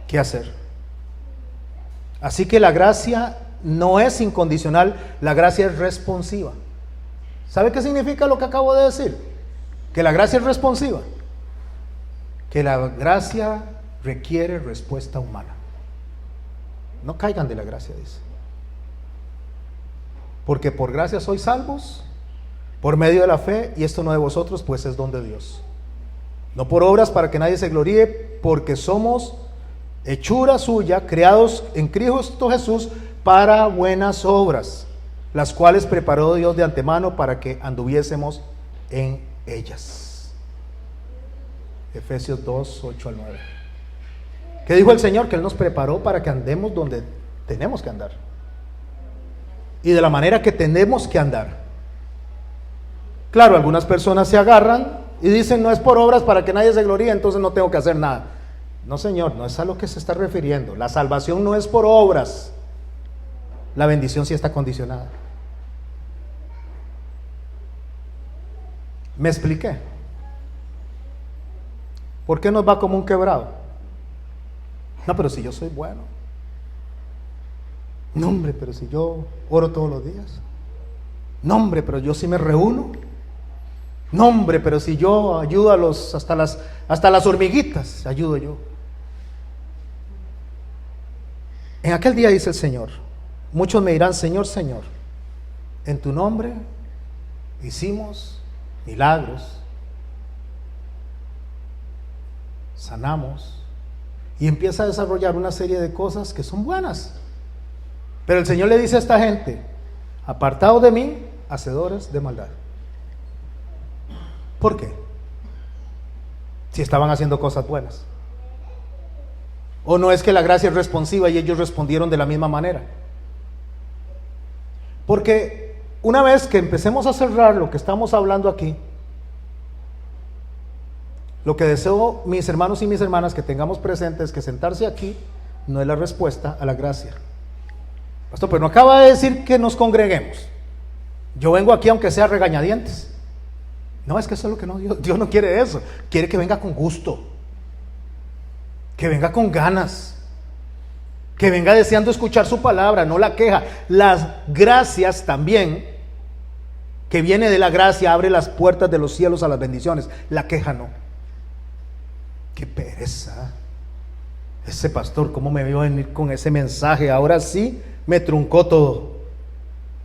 que hacer. Así que la gracia no es incondicional, la gracia es responsiva. ¿Sabe qué significa lo que acabo de decir? Que la gracia es responsiva, que la gracia requiere respuesta humana. No caigan de la gracia, dice. Porque por gracia sois salvos, por medio de la fe, y esto no de vosotros, pues es don de Dios. No por obras para que nadie se gloríe, porque somos hechura suya, creados en Cristo Jesús para buenas obras, las cuales preparó Dios de antemano para que anduviésemos en ellas. Efesios 2, 8 al 9. ¿Qué dijo el Señor? Que Él nos preparó para que andemos donde tenemos que andar y de la manera que tenemos que andar. Claro, algunas personas se agarran y dicen: no es por obras para que nadie se gloríe, entonces no tengo que hacer nada. No, Señor, no es a lo que se está refiriendo. La salvación no es por obras. La bendición sí está condicionada. ¿Me expliqué? ¿Por qué nos va como un quebrado? No, pero si yo soy bueno. No, hombre, pero si yo oro todos los días. No, hombre, pero yo sí me reúno. No, hombre, pero si yo ayudo a los hasta las hormiguitas, ayudo yo. En aquel día, dice el Señor, muchos me dirán: Señor, Señor, en tu nombre hicimos milagros, sanamos, y empieza a desarrollar una serie de cosas que son buenas. Pero el Señor le dice a esta gente: apartados de mí, hacedores de maldad. ¿Por qué? Si estaban haciendo cosas buenas. ¿O no es que la gracia es responsiva y ellos respondieron de la misma manera? Porque una vez que empecemos a cerrar lo que estamos hablando aquí, lo que deseo, mis hermanos y mis hermanas, que tengamos presente es que sentarse aquí no es la respuesta a la gracia. Pastor, pero no acaba de decir que nos congreguemos. Yo vengo aquí aunque sea regañadientes. No, es que eso es lo que no, Dios no quiere eso. Quiere que venga con gusto, que venga con ganas, que venga deseando escuchar su palabra, no la queja. Las gracias también, que viene de la gracia, abre las puertas de los cielos a las bendiciones. La queja no. Qué pereza. Ese pastor, ¿cómo me vio venir con ese mensaje? Ahora sí me truncó todo.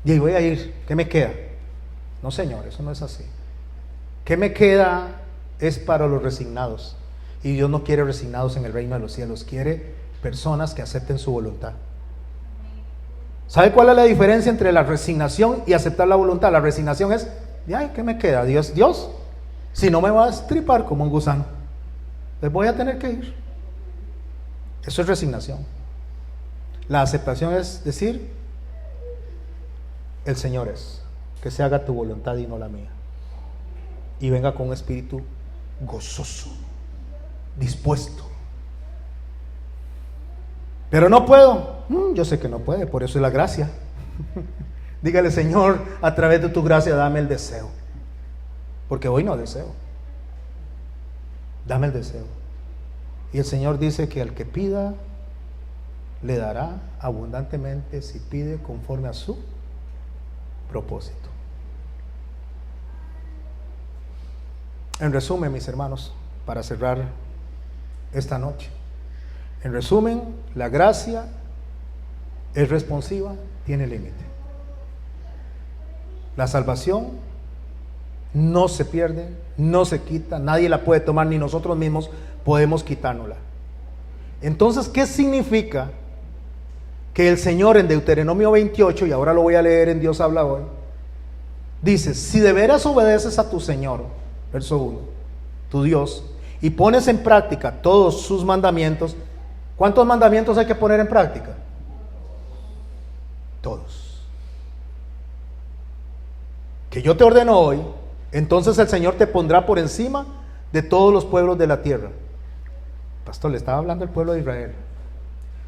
Y ahí voy a ir. ¿Qué me queda? No, Señor, eso no es así. ¿Qué me queda? Es para los resignados. Y Dios no quiere resignados en el reino de los cielos. Quiere personas que acepten su voluntad. ¿Sabe cuál es la diferencia entre la resignación y aceptar la voluntad? La resignación es: ay, ¿qué me queda? Dios, si no me va a estripar como un gusano, les voy a tener que ir. Eso es resignación. La aceptación es decir: el Señor es, que se haga tu voluntad y no la mía. Y venga con un espíritu gozoso, dispuesto. Pero no puedo. Yo sé que no puede, por eso es la gracia. Dígale: Señor, a través de tu gracia dame el deseo, porque hoy no deseo. Dame el deseo. Y el Señor dice que al que pida le dará abundantemente, si pide conforme a su propósito. En resumen, mis hermanos, para cerrar esta noche, en resumen, la gracia es responsiva, tiene límite. La salvación no se pierde, no se quita, nadie la puede tomar, ni nosotros mismos podemos quitárnosla. Entonces, ¿qué significa que el Señor en Deuteronomio 28, y ahora lo voy a leer en Dios habla hoy, dice: si de veras obedeces a tu Señor, verso 1, tu Dios, y pones en práctica todos sus mandamientos? ¿Cuántos mandamientos hay que poner en práctica? Todos. Que yo te ordeno hoy, entonces el Señor te pondrá por encima de todos los pueblos de la tierra. Pastor, le estaba hablando al pueblo de Israel.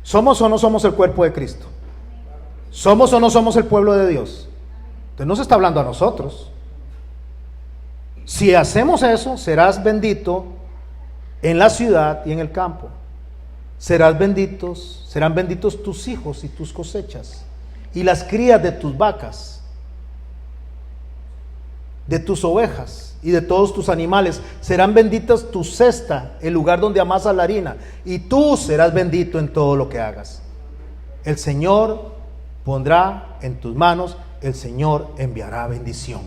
¿Somos o no somos el cuerpo de Cristo? ¿Somos o no somos el pueblo de Dios? Entonces no se está hablando a nosotros. Si hacemos eso, serás bendito en la ciudad y en el campo. Serán benditos tus hijos y tus cosechas, y las crías de tus vacas, de tus ovejas y de todos tus animales. Serán benditas tu cesta, el lugar donde amasas la harina, y tú serás bendito en todo lo que hagas. El Señor pondrá en tus manos, el Señor enviará bendición.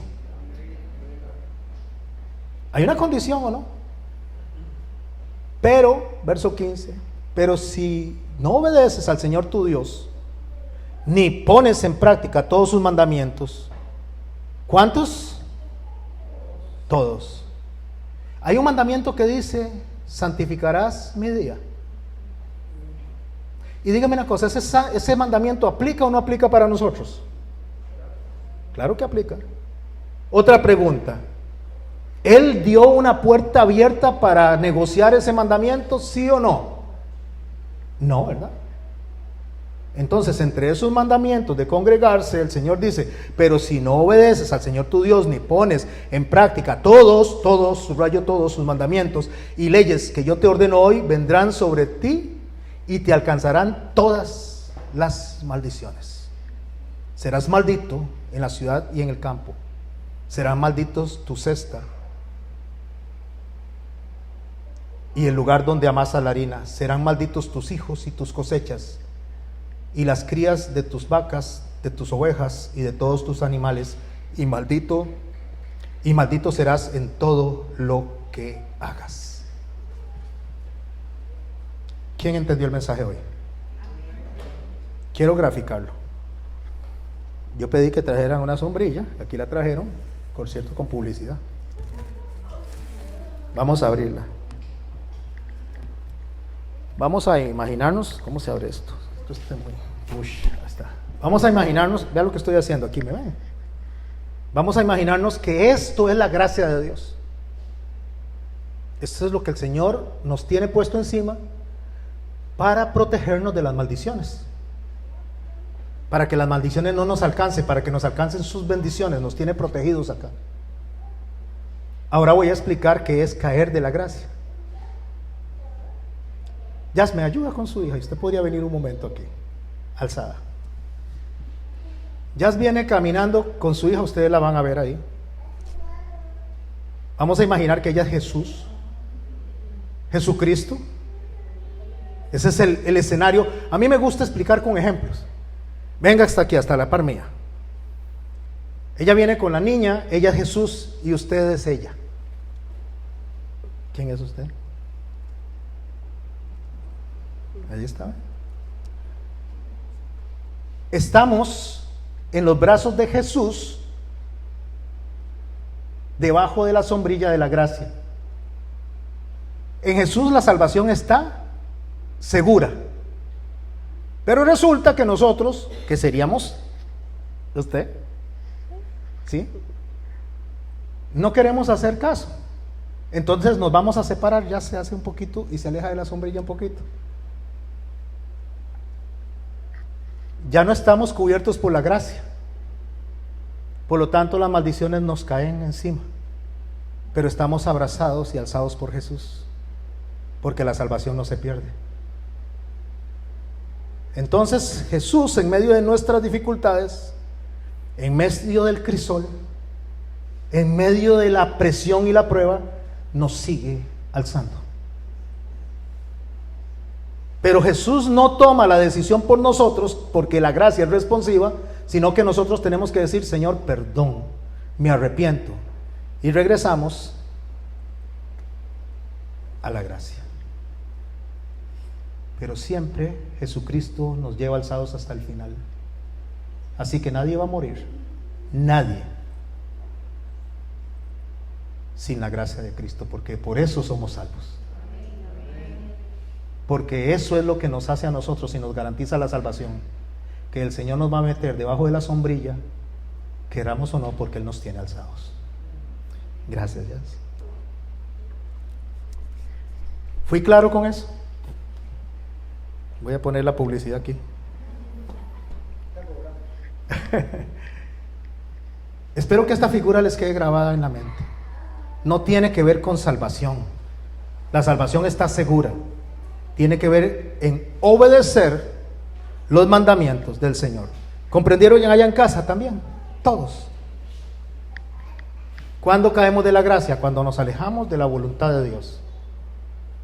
¿Hay una condición o no? Pero, verso 15, pero si no obedeces al Señor tu Dios, ni pones en práctica todos sus mandamientos. ¿Cuántos? Todos. Hay un mandamiento que dice: santificarás mi día. Y dígame una cosa, ¿ese mandamiento aplica o no aplica para nosotros? Claro que aplica. Otra pregunta: ¿Él dio una puerta abierta para negociar ese mandamiento, sí o no? No, ¿verdad? Entonces, entre esos mandamientos de congregarse, el Señor dice: pero si no obedeces al Señor tu Dios, ni pones en práctica todos, subrayo todos sus mandamientos y leyes que yo te ordeno hoy, vendrán sobre ti y te alcanzarán todas las maldiciones. Serás maldito en la ciudad y en el campo. Serán malditos tu cesta y el lugar donde amasas la harina. Serán malditos tus hijos y tus cosechas, y las crías de tus vacas, de tus ovejas y de todos tus animales, y maldito serás en todo lo que hagas. ¿Quién entendió el mensaje hoy? Quiero graficarlo. Yo pedí que trajeran una sombrilla, aquí la trajeron, por cierto, con publicidad. Vamos a abrirla. Vamos a imaginarnos, ¿cómo se abre esto? Esto está muy... Ush, ahí está. Vamos a imaginarnos, vean lo que estoy haciendo aquí, ¿me ven? Vamos a imaginarnos que esto es la gracia de Dios. Esto es lo que el Señor nos tiene puesto encima para protegernos de las maldiciones. Para que las maldiciones no nos alcancen, para que nos alcancen sus bendiciones, nos tiene protegidos acá. Ahora voy a explicar qué es caer de la gracia. Jazz, me ayuda con su hija, y usted podría venir un momento aquí, alzada. Jazz viene caminando con su hija, ustedes la van a ver ahí. Vamos a imaginar que ella es Jesús, Jesucristo. Ese es el escenario. A mí me gusta explicar con ejemplos. Venga hasta aquí, hasta la par mía. Ella viene con la niña, ella es Jesús y usted es ella. ¿Quién es usted? Ahí está. Estamos en los brazos de Jesús, debajo de la sombrilla de la gracia. En Jesús la salvación está segura. Pero resulta que nosotros, que seríamos usted, ¿sí? No queremos hacer caso. Entonces nos vamos a separar, ya se hace un poquito y se aleja de la sombrilla un poquito. Ya no estamos cubiertos por la gracia. Por lo tanto, las maldiciones nos caen encima. Pero estamos abrazados y alzados por Jesús, porque la salvación no se pierde. Entonces Jesús, en medio de nuestras dificultades, en medio del crisol, en medio de la presión y la prueba, nos sigue alzando. Pero Jesús no toma la decisión por nosotros, porque la gracia es responsiva, sino que nosotros tenemos que decir: Señor, perdón, me arrepiento, y regresamos a la gracia. Pero siempre Jesucristo nos lleva alzados hasta el final. Así que nadie va a morir, nadie, sin la gracia de Cristo, porque por eso somos salvos. Porque eso es lo que nos hace a nosotros y nos garantiza la salvación, que el Señor nos va a meter debajo de la sombrilla, queramos o no, porque Él nos tiene alzados. Gracias, Jazz. ¿Fui claro con eso? Voy a poner la publicidad aquí. Espero que esta figura les quede grabada en la mente. No tiene que ver con salvación. La salvación está segura. Tiene que ver en obedecer los mandamientos del Señor. ¿Comprendieron allá en casa también? Todos. ¿Cuándo caemos de la gracia? Cuando nos alejamos de la voluntad de Dios.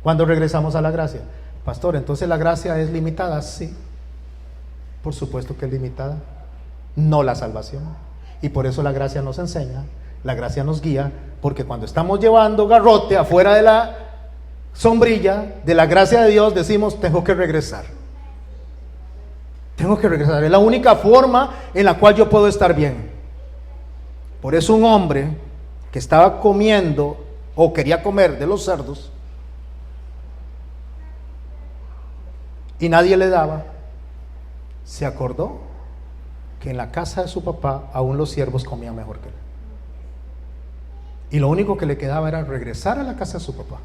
¿Cuándo regresamos a la gracia? Pastor, ¿entonces la gracia es limitada? Sí, por supuesto que es limitada. No la salvación. Y por eso la gracia nos enseña, la gracia nos guía, porque cuando estamos llevando garrote afuera de la sombrilla de la gracia de Dios, decimos: tengo que regresar. Tengo que regresar. Es la única forma en la cual yo puedo estar bien. Por eso un hombre que estaba comiendo o quería comer de los cerdos y nadie le daba, se acordó que en la casa de su papá aún los siervos comían mejor que él. Y lo único que le quedaba era regresar a la casa de su papá.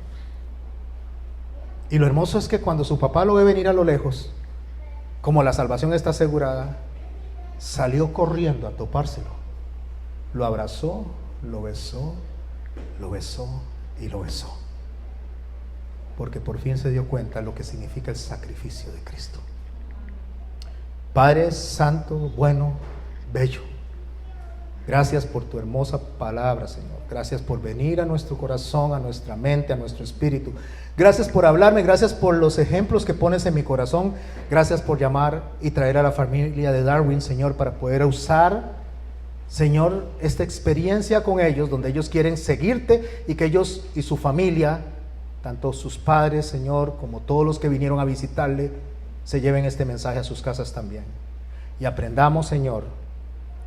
Y lo hermoso es que cuando su papá lo ve venir a lo lejos, como la salvación está asegurada, salió corriendo a topárselo. Lo abrazó, lo besó y lo besó. Porque por fin se dio cuenta de lo que significa el sacrificio de Cristo. Padre santo, bueno, bello, gracias por tu hermosa palabra, Señor. Gracias por venir a nuestro corazón, a nuestra mente, a nuestro espíritu. Gracias por hablarme, gracias por los ejemplos que pones en mi corazón. Gracias por llamar y traer a la familia de Darwin, Señor, para poder usar, Señor, esta experiencia con ellos, donde ellos quieren seguirte y que ellos y su familia tanto sus padres, Señor, como todos los que vinieron a visitarle, se lleven este mensaje a sus casas también. Y aprendamos, Señor,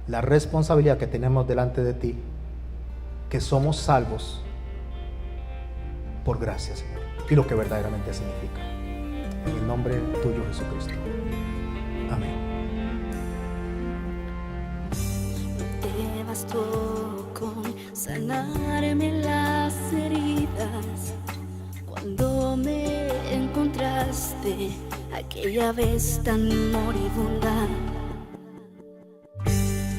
la responsabilidad que tenemos delante de ti, que somos salvos por gracia, Señor, y lo que verdaderamente significa. En el nombre tuyo, Jesucristo. Amén. Te bastó con sanarme las heridas cuando me encontraste aquella vez tan moribunda.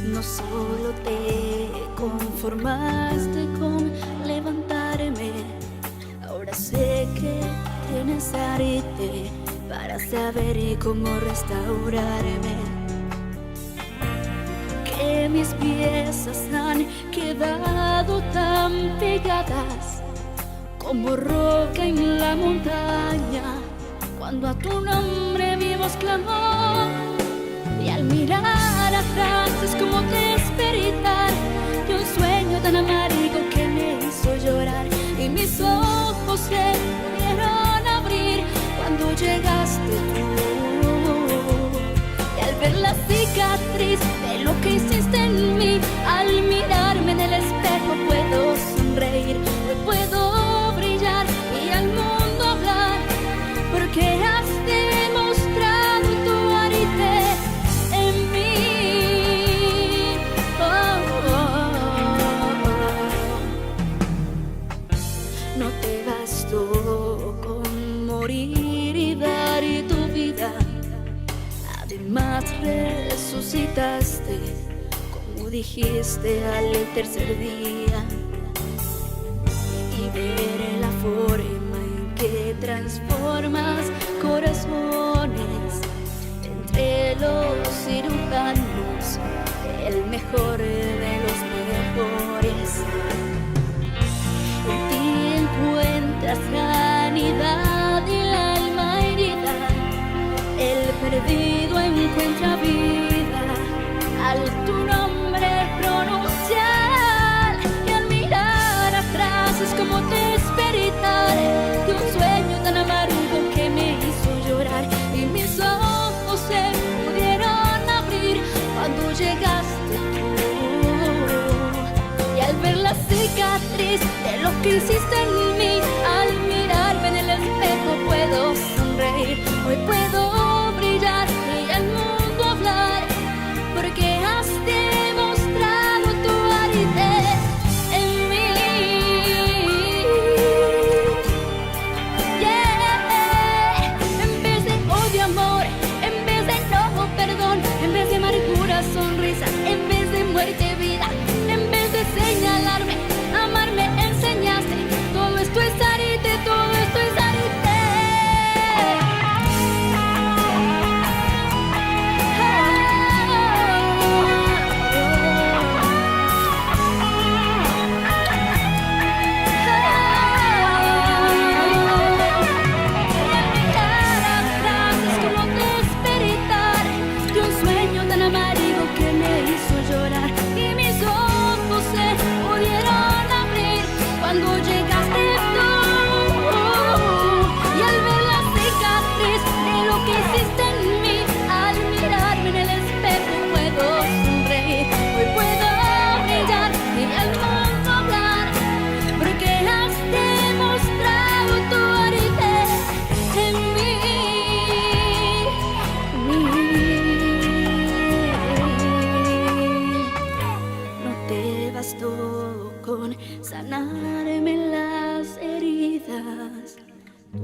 No solo te conformaste con levantarme, ahora sé que tienes arte para saber cómo restaurarme. Que mis piezas han quedado tan pegadas como roca en la montaña, cuando a tu nombre mi voz clamó. Y al mirar atrás es como despertar de un sueño tan amargo que me hizo llorar, y mis ojos se pudieron abrir cuando llegaste tú. Y al ver la cicatriz de lo que hiciste en mí, al mirarme en el espejo puedo sonreír, hoy puedo brillar y al mundo hablar, porque has demostrado tu arte en mí. No te bastó con morir y dar tu vida, además resucitaste, como dijiste, al tercer día. Y ver la forma en que transformas corazones entre los cirujanos, el mejor de los mejores. En ti encuentras sanidad y el alma herida, el perdido encuentra vida al tu nombre pronunciar. Y al mirar atrás es como despertar de un sueño tan amargo que me hizo llorar, y mis ojos se pudieron abrir cuando llegaste tú. Y al ver la cicatriz de lo que hiciste en mí, al mirarme en el espejo puedo sonreír, hoy puedo brillar y al mundo hablar, porque has demostrado tu arte en mí. Yeah. En vez de odio, amor, en vez de enojo, perdón, en vez de amargura, sonrisa, en vez de muerte, vida, en vez de señalarme, amarme enseñaste. Todo esto es arte, todo esto es arte. Cuando llegaste tú, y al ver la cicatriz de lo que hiciste en mí, al mirarme en el espejo puedo sonreír, hoy puedo brillar y al mundo hablar, porque has demostrado tu arte en mí. No te bastó con sanarme las heridas, tu